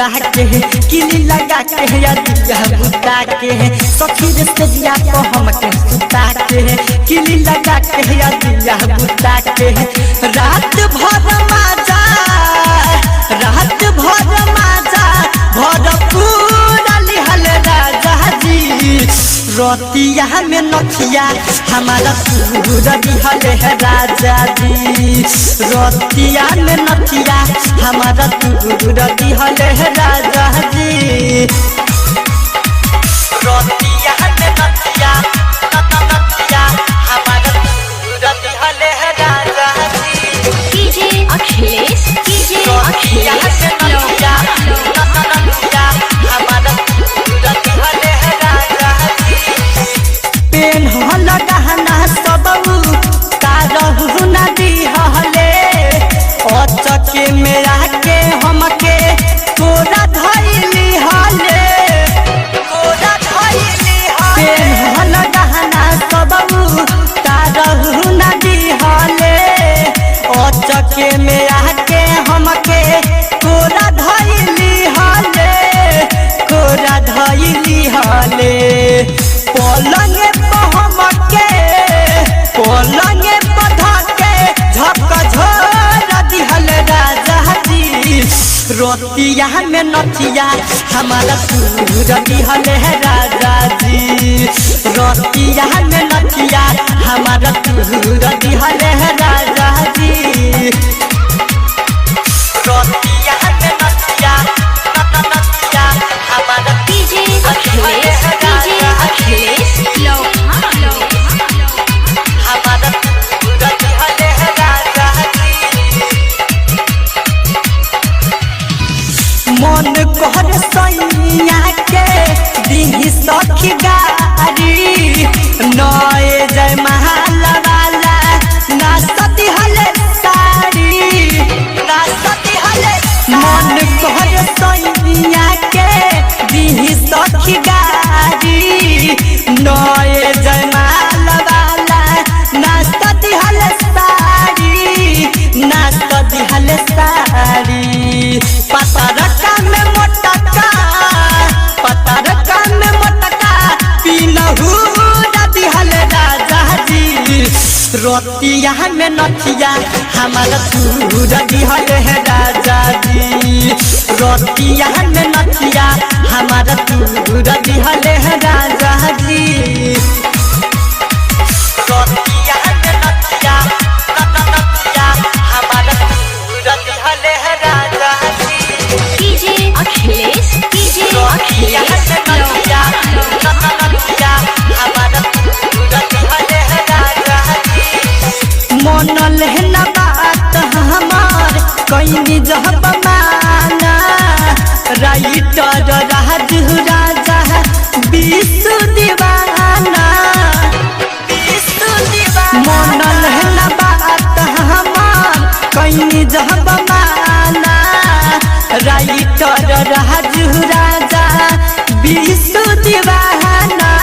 बुता के किली लगा के या दिया बुता के सखी रे सजिया को हमके सुता के किली लगा के या दिया बुता के रात भर मजा भरपूर लिहल राजा जी रोतिया में नथिया हमारा सूर दिहल है राजा जी रोतिया में नथिया हमारा सूर दिहल है राजा जी रोतिया में नथिया हमारा सूर दिहल है राजा जी कीजिए अखिलेश चके मेरा के हमके कोरा धइली हले पेन गहना सबू तारहु नदी हले ओ चके मेरा के हमके कोरा धइली हले पलंग हमके पलंग पधके झपक झोर दिहल राजा जी रोतिया में नथिया हमारा सूर दिहल है राजा जी रोतिया में नथिया हमारा सूर दिहल है राजा जी रोतिया में नथिया हमारा कीजिए अखिलेश लो हमारा सूर दिहल है राजा जी मन कहर सैया के दिही सखी गारी नए जय महल वाला नाचती हले साड़ी मन कहर सैया के दिही सखी गारी नए जय महल वाला नाचती हले साड़ी पतरका में मोटका पीनहु दिहल राजा जी रोतिया में नथिया हमारा सूर दिहल है राजा जी रोतिया में नथिया हमारा सूर दिहल है राजा जी रोतिया में नथिया हमारा सूर दिहल है राजा जी कीजिए अखिलेश मन लेना बात हमार कहीं जब माना राइटर राजू राजा विश्व दीवाना मन लेना बात हमार कहीं जब माना राइटर राजू राजा विश्व दीवाना